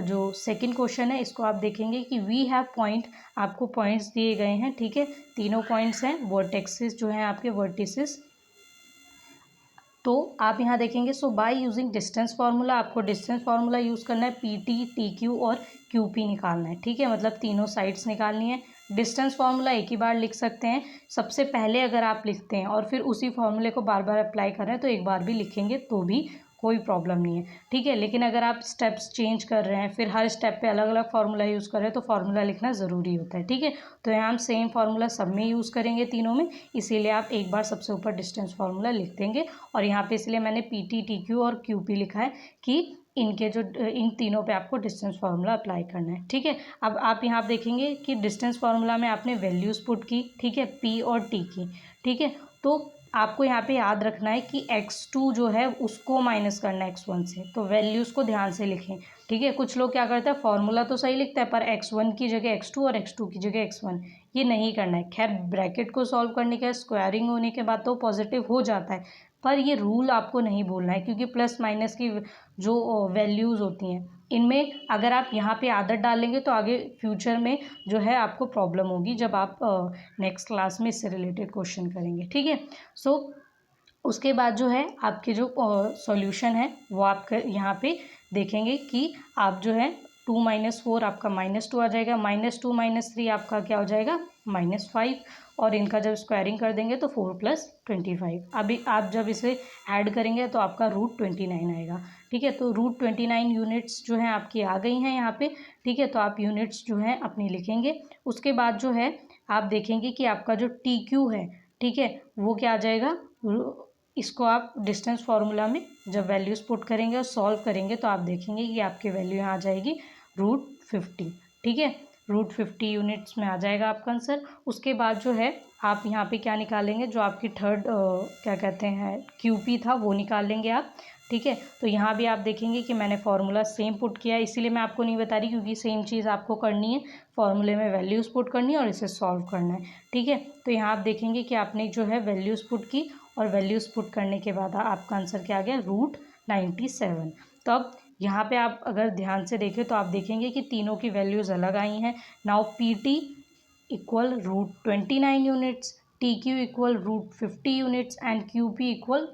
जो सेकंड क्वेश्चन है इसको आप देखेंगे कि वी हैव पॉइंट, आपको पॉइंट्स दिए गए हैं, ठीक है, तीनों पॉइंट्स हैं, वर्टेक्सेस जो हैं आपके वर्टिसेस। तो आप यहाँ देखेंगे, सो बाय यूजिंग डिस्टेंस फार्मूला, आपको डिस्टेंस फार्मूला यूज़ करना है, PT TQ और QP निकालना है, ठीक है, मतलब तीनों साइड्स निकालनी है। डिस्टेंस फार्मूला एक ही बार लिख सकते हैं, सबसे पहले अगर आप लिखते हैं और फिर उसी फार्मूले को बार बार अप्लाई कर रहे हैं तो एक बार भी लिखेंगे तो भी कोई प्रॉब्लम नहीं है, ठीक है। लेकिन अगर आप स्टेप्स चेंज कर रहे हैं, फिर हर स्टेप पे अलग अलग फार्मूला यूज़ कर रहे हैं तो फार्मूला लिखना ज़रूरी होता है, ठीक है। तो यहाँ हम सेम फार्मूला सब में यूज़ करेंगे तीनों में, इसीलिए आप एक बार सबसे ऊपर डिस्टेंस फार्मूला लिख देंगे। और यहाँ पे इसलिए मैंने PT TQ और QP लिखा है कि इनके जो इन तीनों पे आपको डिस्टेंस फार्मूला अप्लाई करना है, ठीक है। अब आप यहाँ देखेंगे कि डिस्टेंस फार्मूला में आपने वैल्यूज़ पुट की, ठीक है, P और T की, ठीक है। तो आपको यहाँ पे याद रखना है कि x2 जो है उसको माइनस करना है x1 से, तो वैल्यूज़ को ध्यान से लिखें, ठीक है। कुछ लोग क्या करते हैं, फार्मूला तो सही लिखता है पर x1 की जगह x2 और x2 की जगह x1, ये नहीं करना है। खैर ब्रैकेट को सॉल्व करने के स्क्वायरिंग होने के बाद तो पॉजिटिव हो जाता है, पर ये रूल आपको नहीं भूलना है क्योंकि प्लस माइनस की जो वैल्यूज़ होती हैं इनमें अगर आप यहाँ पे आदत डालेंगे तो आगे फ्यूचर में जो है आपको प्रॉब्लम होगी जब आप नेक्स्ट क्लास में इससे रिलेटेड क्वेश्चन करेंगे, ठीक है। सो उसके बाद जो है आपके जो सॉल्यूशन है वो आप यहाँ पे देखेंगे कि आप जो है 2 - 4 आपका -2 आ जाएगा, -2 - 3 आपका क्या हो जाएगा -5, और इनका जब स्क्वायरिंग कर देंगे तो 4 + 25। अभी आप जब इसे ऐड करेंगे तो आपका √29 आएगा, ठीक है। तो √29 यूनिट्स जो हैं आपकी आ गई हैं यहाँ पे, ठीक है। तो आप यूनिट्स जो हैं अपनी लिखेंगे। उसके बाद जो है आप देखेंगे कि आपका जो TQ है, ठीक है, वो क्या आ जाएगा, इसको आप डिस्टेंस फार्मूला में जब वैल्यूज़ पुट करेंगे और सॉल्व करेंगे तो आप देखेंगे कि आपकी वैल्यू यहाँ आ जाएगी √50, ठीक है, √50 यूनिट्स में आ जाएगा आपका आंसर। उसके बाद जो है आप यहाँ पे क्या निकालेंगे, जो आपकी थर्ड क्या कहते हैं QP था वो निकाल लेंगे आप, ठीक है। तो यहाँ भी आप देखेंगे कि मैंने फार्मूला सेम पुट किया है, इसीलिए मैं आपको नहीं बता रही क्योंकि सेम चीज़ आपको करनी है, फार्मूले में वैल्यूज़ पुट करनी है और इसे सॉल्व करना है, ठीक है। तो यहाँ आप देखेंगे कि आपने जो है वैल्यूज़ पुट की और वैल्यूज़ पुट करने के बाद आपका आंसर क्या आ गया, √97। तो अब यहाँ पे आप अगर ध्यान से देखें तो आप देखेंगे कि तीनों की वैल्यूज़ अलग आई हैं। Now PT equal √29 units, TQ equal √50 units and QP equal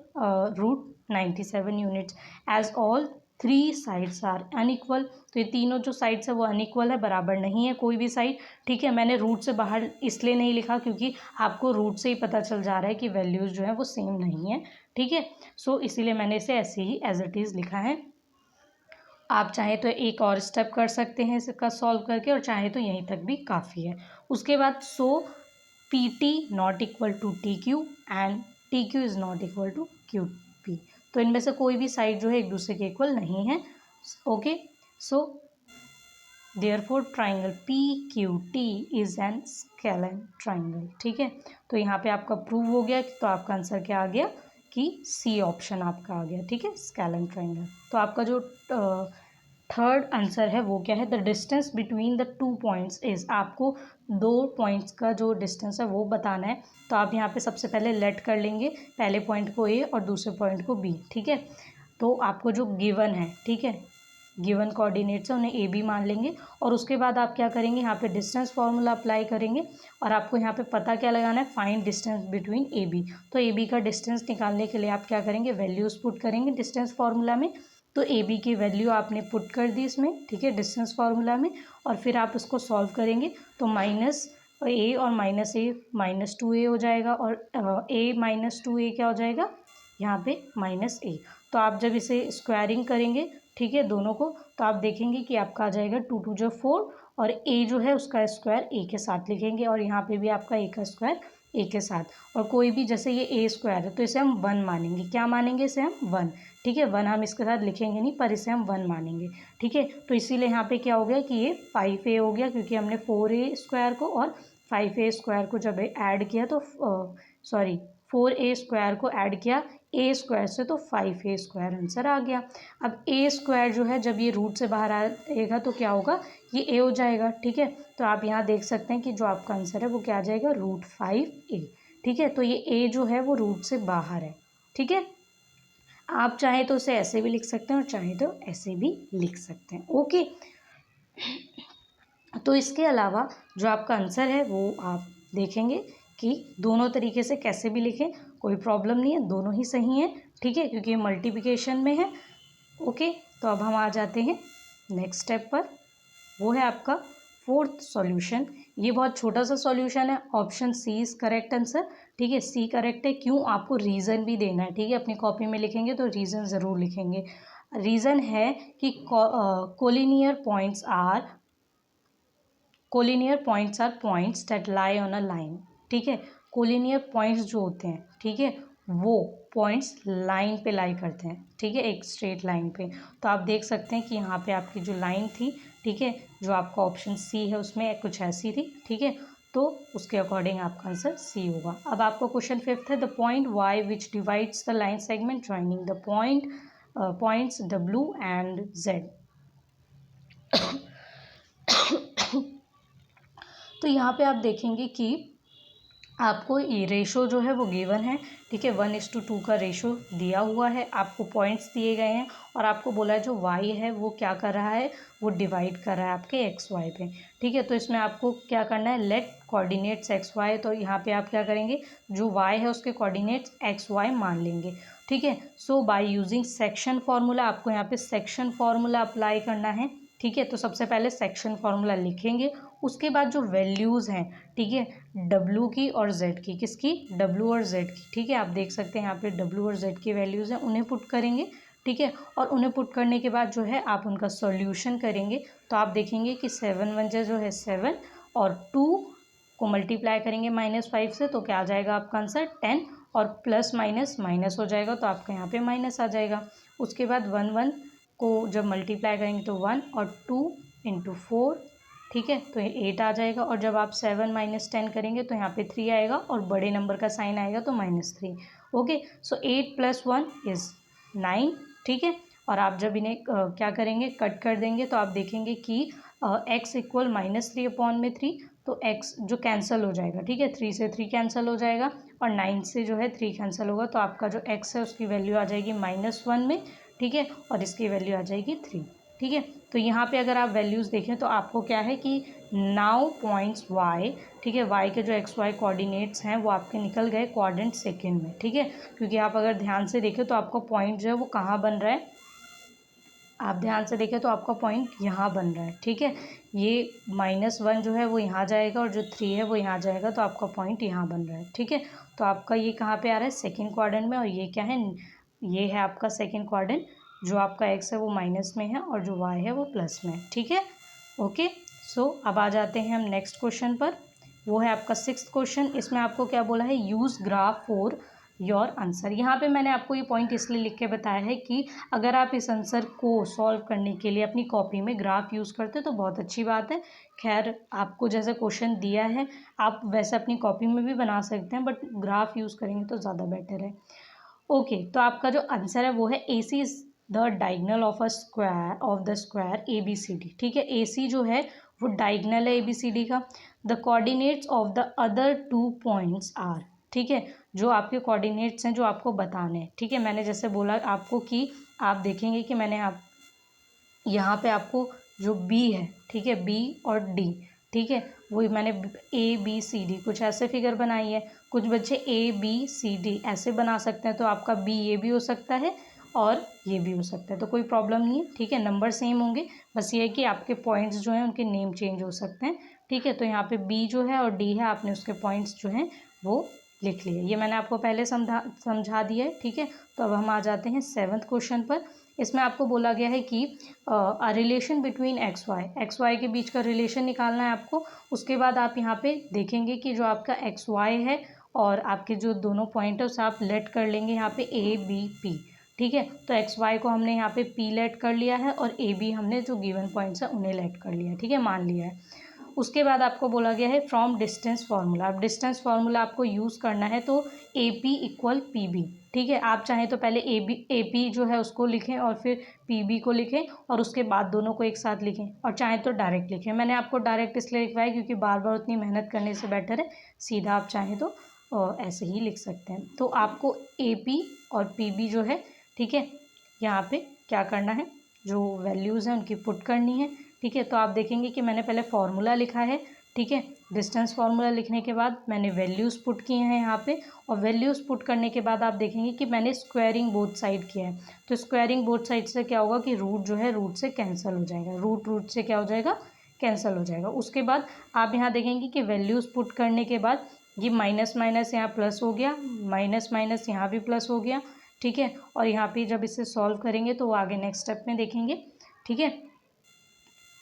√97 units as all 3 sides are unequal. तो ये तीनों जो साइड्स है वो अनइक्वल है, बराबर नहीं है कोई भी साइड, ठीक है। मैंने रूट से बाहर इसलिए नहीं लिखा क्योंकि आपको रूट से ही पता चल जा रहा है कि वैल्यूज़ जो है वो सेम नहीं है, ठीक है। सो इसीलिए मैंने इसे ऐसे ही एज इट इज़ लिखा है। आप चाहें तो एक और स्टेप कर सकते हैं इसका सॉल्व करके, और चाहे तो यहीं तक भी काफ़ी है। उसके बाद so P T not equal to T Q and T Q is not equal to Q P. तो इनमें से कोई भी साइड जो है एक दूसरे के इक्वल नहीं है। Okay, so therefore triangle P Q T is an scalene triangle. ठीक है, तो यहाँ पे आपका प्रूव हो गया, तो आपका आंसर क्या आ गया कि सी ऑप्शन आपका आ गया। ठीक है, स्केलन ट्राइंगल। तो आपका जो थर्ड आंसर है वो क्या है, the distance between the two points is, आपको दो पॉइंट्स का जो डिस्टेंस है वो बताना है। तो आप यहाँ पे सबसे पहले लेट कर लेंगे, पहले पॉइंट को ए और दूसरे पॉइंट को बी। ठीक है, तो आपको जो गिवन है, ठीक है, गिवन कोऑर्डिनेट्स है उन्हें ए बी मान लेंगे, और उसके बाद आप क्या करेंगे, यहाँ पे डिस्टेंस फार्मूला अप्लाई करेंगे, और आपको यहाँ पे पता क्या लगाना है, find distance between A B. तो ए बी का डिस्टेंस निकालने के लिए आप क्या करेंगे, वैल्यूज़ पुट करेंगे डिस्टेंस फार्मूला में। तो ए बी की वैल्यू आपने पुट कर दी इसमें, ठीक है, डिस्टेंस फार्मूला में, और फिर आप उसको सॉल्व करेंगे। तो माइनस ए और माइनस ए माइनस टू ए हो जाएगा, और ए माइनस टू ए क्या हो जाएगा, यहाँ पे माइनस ए। तो आप जब इसे स्क्वायरिंग करेंगे, ठीक है, दोनों को, तो आप देखेंगे कि आपका आ जाएगा टू टू जो फोर, और ए जो है उसका स्क्वायर ए के साथ लिखेंगे, और यहाँ पे भी आपका ए का स्क्वायर ए के साथ। और कोई भी, जैसे ये ए स्क्वायर है तो इसे हम वन मानेंगे, क्या मानेंगे, इसे हम वन। ठीक है, वन हम इसके साथ लिखेंगे नहीं, पर इसे हम वन मानेंगे। ठीक है, तो इसीलिए यहाँ पे क्या हो गया कि ये 5a हो गया, क्योंकि हमने 4a स्क्वायर को और 5a स्क्वायर को जब ऐड किया तो सॉरी 4a स्क्वायर को ऐड किया ए स्क्वायर से, तो 5a स्क्वायर आंसर आ गया। अब ए स्क्वायर जो है जब ये रूट से बाहर आएगा तो क्या होगा, ये ए हो जाएगा। ठीक है, तो आप यहाँ देख सकते हैं कि जो आपका आंसर है वो क्या आ जाएगा, √5a। ठीक है, तो ये ए जो है वो रूट से बाहर है। ठीक है, आप चाहें तो उसे ऐसे भी लिख सकते हैं और चाहें तो ऐसे भी लिख सकते हैं। ओके, तो इसके अलावा जो आपका आंसर है वो आप देखेंगे कि दोनों तरीके से कैसे भी लिखें, कोई प्रॉब्लम नहीं है, दोनों ही सही हैं। ठीक है, क्योंकि ये मल्टीप्लिकेशन में है। ओके, तो अब हम आ जाते हैं नेक्स्ट स्टेप पर, वो है आपका फोर्थ सॉल्यूशन। ये बहुत छोटा सा सॉल्यूशन है, option C is correct answer. ठीक है, सी करेक्ट है, क्यों, आपको रीज़न भी देना है। ठीक है, अपनी कॉपी में लिखेंगे तो रीज़न ज़रूर लिखेंगे। रीज़न है कि collinear points are points that lie on a line. ठीक है, कोलिनियर पॉइंट्स जो होते हैं, ठीक है, वो पॉइंट्स लाइन पे लाई करते हैं। ठीक है, एक स्ट्रेट लाइन पे। तो आप देख सकते हैं कि यहाँ पे आपकी जो लाइन थी, ठीक है, जो आपका ऑप्शन सी है उसमें कुछ ऐसी थी। ठीक है, तो उसके अकॉर्डिंग आपका आंसर सी होगा। अब आपका क्वेश्चन फिफ्थ है, the point Y which divides the line segment joining the points W and Z. तो यहाँ पे आप देखेंगे कि आपको ये रेशो जो है वो गिवन है। ठीक है, 1:2 का रेशो दिया हुआ है, आपको पॉइंट्स दिए गए हैं, और आपको बोला है जो वाई है वो क्या कर रहा है, वो डिवाइड कर रहा है आपके एक्स वाई पे। ठीक है, तो इसमें आपको क्या करना है, लेट कोऑर्डिनेट्स एक्स वाई। तो यहाँ पे आप क्या करेंगे, जो वाई है उसके कोऑर्डिनेट्स एक्स वाई मान लेंगे। ठीक है, सो बाय यूजिंग सेक्शन फार्मूला, आपको यहाँ पे सेक्शन फार्मूला अप्लाई करना है। ठीक है, तो सबसे पहले सेक्शन फार्मूला लिखेंगे, उसके बाद जो वैल्यूज़ हैं, ठीक है, डब्ल्यू की और जेड की, किसकी, डब्ल्यू और जेड की। ठीक है, आप देख सकते हैं यहाँ पे डब्ल्यू और जेड की वैल्यूज़ हैं, उन्हें पुट करेंगे। ठीक है, और उन्हें पुट करने के बाद जो है आप उनका सॉल्यूशन करेंगे। तो आप देखेंगे कि 7 1 जो है 7, और 2 को मल्टीप्लाई करेंगे -5 से, तो क्या आ जाएगा आपका आंसर 10, और प्लस माइनस माइनस हो जाएगा, तो आपका यहाँ पे माइनस आ जाएगा। उसके बाद 1 1 को जब मल्टीप्लाई करेंगे तो 1, और 2 × 4, ठीक है, तो ये 8 आ जाएगा। और जब आप 7 - 10 करेंगे तो यहाँ पे 3 आएगा, और बड़े नंबर का साइन आएगा तो -3। Okay, so 8 + 1 is 9। ठीक है, और आप जब इन्हें क्या करेंगे, कट कर देंगे, तो आप देखेंगे कि x इक्वल -3/3, तो x जो कैंसिल हो जाएगा। ठीक है, 3 से 3 कैंसिल हो जाएगा, और 9 से जो है 3 कैंसिल होगा, तो आपका जो x है उसकी वैल्यू आ जाएगी -1 में। ठीक है, और इसकी वैल्यू आ जाएगी 3। ठीक है, तो यहाँ पे अगर आप वैल्यूज़ देखें तो आपको क्या है कि नाउ पॉइंट्स y, ठीक है, y के जो एक्स वाई कोऑर्डिनेट्स हैं वो आपके निकल गए क्वाड्रेंट सेकेंड में। ठीक है, क्योंकि आप अगर ध्यान से देखें तो आपका पॉइंट जो है वो कहाँ बन रहा है, आप ध्यान से देखें तो आपका पॉइंट यहाँ बन रहा है। ठीक है, ये -1 जो है वो यहाँ जाएगा, और जो 3 है वो यहाँ जाएगा, तो आपका पॉइंट यहाँ बन रहा है। ठीक है, तो आपका ये कहाँ पे आ रहा है, सेकंड क्वाड्रेंट में, और ये क्या है, ये है आपका सेकंड क्वाड्रेंट जो आपका एक्स है वो माइनस में है और जो वाई है वो प्लस में है, ठीक है। ओके, सो अब आ जाते हैं हम नेक्स्ट क्वेश्चन पर। वो है आपका 6th क्वेश्चन। इसमें आपको क्या बोला है, use graph for your answer. यहाँ पे मैंने आपको ये पॉइंट इसलिए लिख के बताया है कि अगर आप इस आंसर को सॉल्व करने के लिए अपनी कॉपी में ग्राफ यूज़ करते तो बहुत अच्छी बात है। खैर, आपको जैसे क्वेश्चन दिया है आप वैसे अपनी कॉपी में भी बना सकते हैं, बट ग्राफ यूज़ करेंगे तो ज़्यादा बेटर है। ओके, तो आपका जो आंसर है वो है A C is the diagonal of a square of the square A B C D, ठीक है। ए सी जो है वो डायगनल है ए बी सी डी का। The coordinates of the other 2 points are, ठीक है। जो आपके कोऑर्डिनेट्स हैं जो आपको बताने हैं, ठीक है। मैंने जैसे बोला आपको कि आप देखेंगे कि मैंने आप यहाँ पे आपको जो बी है, ठीक है, बी और डी, ठीक है, वही मैंने ए बी सी डी कुछ ऐसे फिगर बनाई है। कुछ बच्चे ए बी सी डी ऐसे बना सकते हैं, तो आपका बी ये भी हो सकता है और ये भी हो सकता है, तो कोई प्रॉब्लम नहीं है, ठीक है। नंबर सेम होंगे, बस ये है कि आपके पॉइंट्स जो हैं उनके नेम चेंज हो सकते हैं, ठीक है। तो यहाँ पे बी जो है और डी है, आपने उसके पॉइंट्स जो हैं वो लिख लिए। ये मैंने आपको पहले समझा दिया है, ठीक है। तो अब हम आ जाते हैं 7th क्वेश्चन पर। इसमें आपको बोला गया है कि रिलेशन बिटवीन एक्स वाई के बीच का रिलेशन निकालना है आपको। उसके बाद आप यहाँ पे देखेंगे कि जो आपका एक्स वाई है और आपके जो दोनों पॉइंट है उसे आप लेट कर लेंगे यहाँ पे ए बी पी, ठीक है। तो एक्स वाई को हमने यहाँ पे पी लेट कर लिया है और ए बी हमने जो गिवन पॉइंट्स है उन्हें लेट कर लिया है, ठीक है, मान लिया है। उसके बाद आपको बोला गया है फ्रॉम डिस्टेंस फार्मूला। अब डिस्टेंस फार्मूला आपको यूज़ करना है, तो A P equal P B, ठीक है। आप चाहें तो पहले ए पी जो है उसको लिखें और फिर पी बी को लिखें और उसके बाद दोनों को एक साथ लिखें, और चाहें तो डायरेक्ट लिखें। मैंने आपको डायरेक्ट इसलिए लिखवाया क्योंकि बार बार उतनी मेहनत करने से बेटर है सीधा आप चाहें तो ऐसे ही लिख सकते हैं। तो आपको ए पी और पी बी जो है, ठीक है, यहाँ पे क्या करना है, जो वैल्यूज़ हैं उनकी पुट करनी है, ठीक है। तो आप देखेंगे कि मैंने पहले फार्मूला लिखा है, ठीक है। डिस्टेंस फार्मूला लिखने के बाद मैंने वैल्यूज़ पुट किए हैं यहाँ पे, और वैल्यूज़ पुट करने के बाद आप देखेंगे कि मैंने स्क्वायरिंग बोथ साइड किया है। तो स्क्वायरिंग बोथ साइड से क्या होगा कि रूट जो है रूट से कैंसिल हो जाएगा, रूट से क्या हो जाएगा, कैंसिल हो जाएगा। उसके बाद आप यहाँ देखेंगे कि वैल्यूज़ पुट करने के बाद ये माइनस माइनस यहाँ प्लस हो गया, माइनस माइनस यहाँ भी प्लस हो गया, ठीक है। और यहाँ पे जब इसे सॉल्व करेंगे तो वो आगे नेक्स्ट स्टेप में देखेंगे, ठीक है।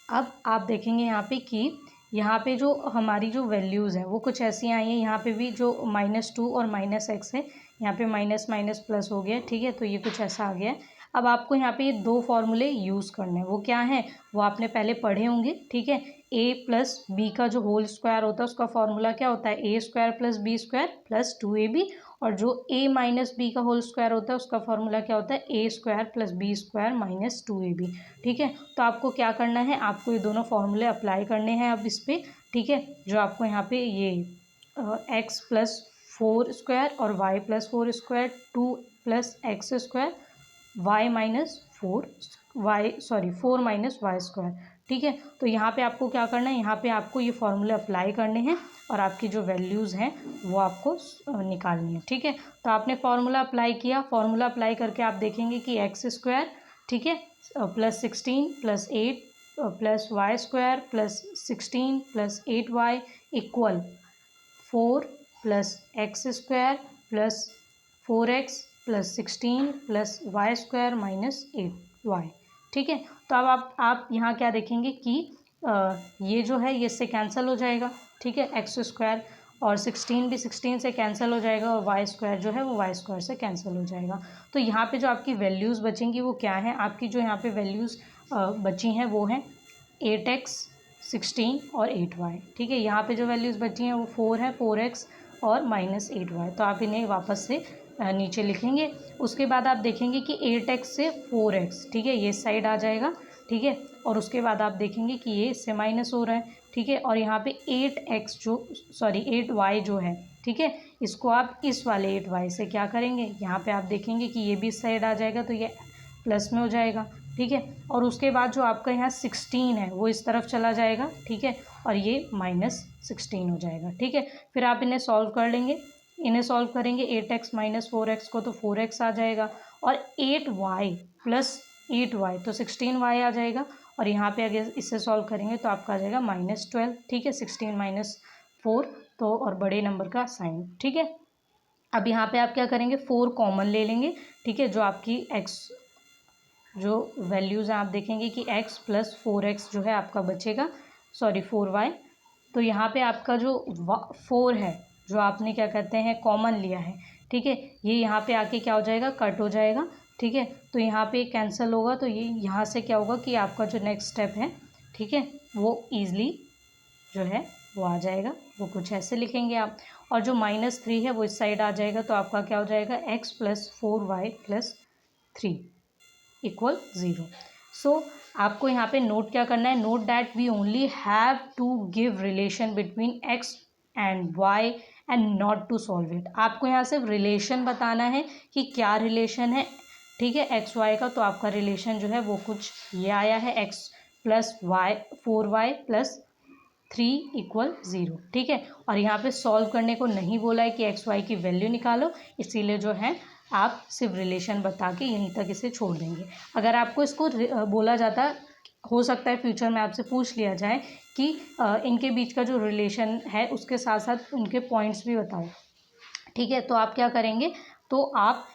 अब आप देखेंगे यहाँ पे कि यहाँ पे जो हमारी जो वैल्यूज़ हैं वो कुछ ऐसी आई हैं। यहाँ पे भी जो -2 और -x है, यहाँ पे माइनस माइनस प्लस हो गया, ठीक है। तो ये कुछ ऐसा आ गया है। अब आपको यहाँ पे ये 2 फॉर्मूले यूज़ करने हैं। वो क्या हैं, वो आपने पहले पढ़े होंगे, ठीक है। a प्लस बी का जो होल स्क्वायर होता है उसका फॉर्मूला क्या होता है, A square plus B square plus 2ab। और जो a माइनस बी का होल स्क्वायर होता है उसका फॉर्मूला क्या होता है, A square plus B square minus 2ab, ठीक है। तो आपको क्या करना है, आपको ये दोनों फॉर्मूले अप्लाई करने हैं अब इस पर, ठीक है। जो आपको यहाँ पे ये एक्स प्लस 4 स्क्वायर और Y plus 4 square 2 plus X square Y minus 4 minus Y square, ठीक है। तो यहाँ पे आपको क्या करना है, यहाँ पे आपको ये फॉर्मूले अप्लाई करने हैं और आपकी जो वैल्यूज़ हैं वो आपको निकालनी है, ठीक है। तो आपने फार्मूला अप्लाई किया, फार्मूला अप्लाई करके आप देखेंगे कि एक्स स्क्वायर, ठीक है, plus 16 plus 8 plus Y square plus 16 plus 8y equal 4 plus X square plus 4x plus 16 plus Y square minus 8y, ठीक है। तो अब आप यहाँ क्या देखेंगे कि ये जो है ये इससे कैंसिल हो जाएगा, ठीक है, एक्स स्क्वायर, और 16 भी 16 से कैंसिल हो जाएगा और वाई स्क्वायर जो है वो वाई स्क्वायर से कैंसिल हो जाएगा। तो यहाँ पे जो आपकी वैल्यूज़ बचेंगी वो क्या हैं, आपकी जो यहाँ पे वैल्यूज़ बची हैं वो हैं 8x 16 और 8y, ठीक है। यहाँ पे जो वैल्यूज़ बची हैं वो 4 है, 4x और माइनस 8y। तो आप इन्हें वापस से नीचे लिखेंगे। उसके बाद आप देखेंगे कि 8x से 4x, ठीक है, ये साइड आ जाएगा, ठीक है। और उसके बाद आप देखेंगे कि ये इससे माइनस हो रहा है, ठीक है। और यहाँ पे 8y जो है, ठीक है, इसको आप इस वाले 8y से क्या करेंगे, यहाँ पे आप देखेंगे कि ये भी इस साइड आ जाएगा, तो ये प्लस में हो जाएगा, ठीक है। और उसके बाद जो आपका यहाँ 16 है वो इस तरफ चला जाएगा, ठीक है, और ये -16 हो जाएगा, ठीक है। फिर आप इन्हें सॉल्व कर लेंगे, इन्हें सॉल्व करेंगे 8x माइनस 4x को, तो 4x आ जाएगा, और 8y प्लस 8y तो 16y आ जाएगा। और यहाँ पे अगर इससे सॉल्व करेंगे तो आपका आ जाएगा -12, ठीक है, 16 माइनस 4, तो और बड़े नंबर का साइन, ठीक है। अब यहाँ पे आप क्या करेंगे, 4 कॉमन ले लेंगे, ठीक है, जो आपकी x जो वैल्यूज़ हैं आप देखेंगे कि x प्लस 4x जो है आपका बचेगा, सॉरी 4y। तो यहाँ पे आपका जो 4 है जो आपने क्या कहते हैं कॉमन लिया है, ठीक है, ये यहाँ पे आके क्या हो जाएगा, कट हो जाएगा, ठीक है। तो यहाँ पे कैंसिल होगा, तो ये यहाँ से क्या होगा कि आपका जो नेक्स्ट स्टेप है, ठीक है, वो ईज़िली जो है वो आ जाएगा, वो कुछ ऐसे लिखेंगे आप। और जो -3 है वो इस साइड आ जाएगा, तो आपका क्या हो जाएगा, x plus 4y plus 3 equal 0। So आपको यहाँ पे नोट क्या करना है, note that we only have to give relation between x and y and not to solve it. आपको यहाँ सिर्फ रिलेशन बताना है कि क्या रिलेशन है, ठीक है, एक्स वाई का। तो आपका रिलेशन जो है वो कुछ ये आया है, x plus Y 4y plus 3 equal 0, ठीक है। और यहाँ पे सॉल्व करने को नहीं बोला है कि एक्स वाई की वैल्यू निकालो, इसीलिए जो है आप सिर्फ रिलेशन बता के यहीं तक इसे छोड़ देंगे। अगर आपको इसको बोला जाता, हो सकता है फ्यूचर में आपसे पूछ लिया जाए कि इनके बीच का जो रिलेशन है उसके साथ साथ उनके पॉइंट्स भी बताओ, ठीक है। तो आप क्या करेंगे, तो आप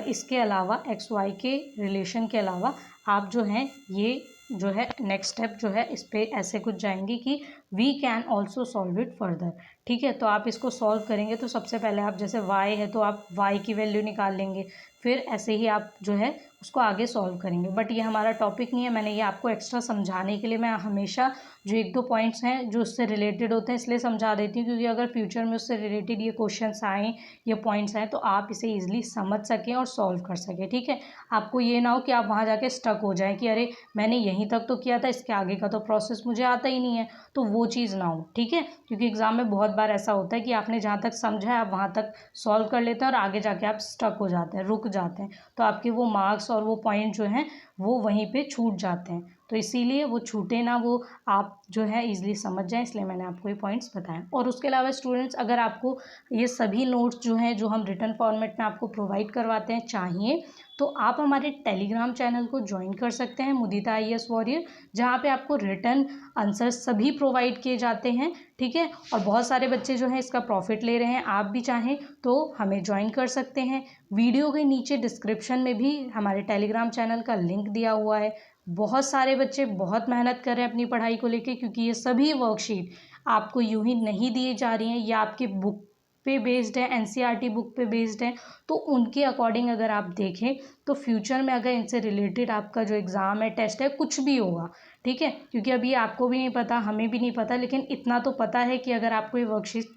इसके अलावा एक्स वाई के रिलेशन के अलावा आप जो हैं ये जो है नेक्स्ट स्टेप जो है इस पर ऐसे कुछ जाएंगे कि we can also solve it further, ठीक है। तो आप इसको सॉल्व करेंगे तो सबसे पहले आप जैसे y है तो आप y की वैल्यू निकाल लेंगे, फिर ऐसे ही आप जो है उसको आगे सॉल्व करेंगे। बट ये हमारा टॉपिक नहीं है, मैंने ये आपको एक्स्ट्रा समझाने के लिए मैं हमेशा जो 1-2 पॉइंट्स हैं जो उससे रिलेटेड होते हैं इसलिए समझा देती हूँ, क्योंकि अगर फ्यूचर में उससे रिलेटेड ये क्वेश्चंस आएँ या पॉइंट्स आएँ तो आप इसे ईजिली समझ सकें और सॉल्व कर सकें, ठीक है। आपको ये ना हो कि आप वहाँ जाके स्टक हो जाएं कि अरे मैंने यहीं तक तो किया था, इसके आगे का तो प्रोसेस मुझे आता ही नहीं है, तो वो चीज़ ना हो, ठीक है। क्योंकि एग्ज़ाम में बहुत बार ऐसा होता है कि आपने जहाँ तक समझा है आप वहाँ तक सॉल्व कर लेते हैं और आगे जाके आप स्टक हो जाते हैं, रुक जाते हैं, तो आपके वो मार्क्स और वो पॉइंट जो हैं वो वहीं पे छूट जाते हैं। तो इसीलिए वो छूटे ना, वो आप जो है ईजिली समझ जाएं, इसलिए मैंने आपको ये पॉइंट्स बताएं। और उसके अलावा स्टूडेंट्स, अगर आपको ये सभी नोट्स जो हैं जो हम रिटन फॉर्मेट में आपको प्रोवाइड करवाते हैं चाहिए, तो आप हमारे टेलीग्राम चैनल को ज्वाइन कर सकते हैं, मुदिता IAS वॉरियर, जहाँ पे आपको रिटन आंसर सभी प्रोवाइड किए जाते हैं, ठीक है। और बहुत सारे बच्चे जो हैं इसका प्रॉफिट ले रहे हैं, आप भी चाहें तो हमें ज्वाइन कर सकते हैं। वीडियो के नीचे डिस्क्रिप्शन में भी हमारे टेलीग्राम चैनल का लिंक दिया हुआ है। बहुत सारे बच्चे बहुत मेहनत कर रहे हैं अपनी पढ़ाई को लेके, क्योंकि ये सभी वर्कशीट आपको यूं ही नहीं दिए जा रही हैं, ये आपकी बुक पे बेस्ड है, NCERT बुक पे बेस्ड है। तो उनके अकॉर्डिंग अगर आप देखें तो फ्यूचर में अगर इनसे रिलेटेड आपका जो एग्ज़ाम है, टेस्ट है, कुछ भी होगा, ठीक है, क्योंकि अभी आपको भी नहीं पता, हमें भी नहीं पता, लेकिन इतना तो पता है कि अगर आपको ये वर्कशीट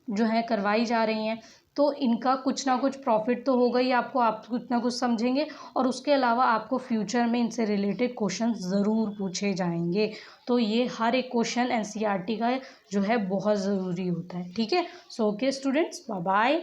जो है करवाई जा रही हैं तो इनका कुछ ना कुछ प्रॉफिट तो होगा ही आपको, आप कुछ ना कुछ समझेंगे, और उसके अलावा आपको फ्यूचर में इनसे रिलेटेड क्वेश्चन ज़रूर पूछे जाएंगे। तो ये हर एक क्वेश्चन NCERT का जो है बहुत ज़रूरी होता है, ठीक है। So okay students, bye bye.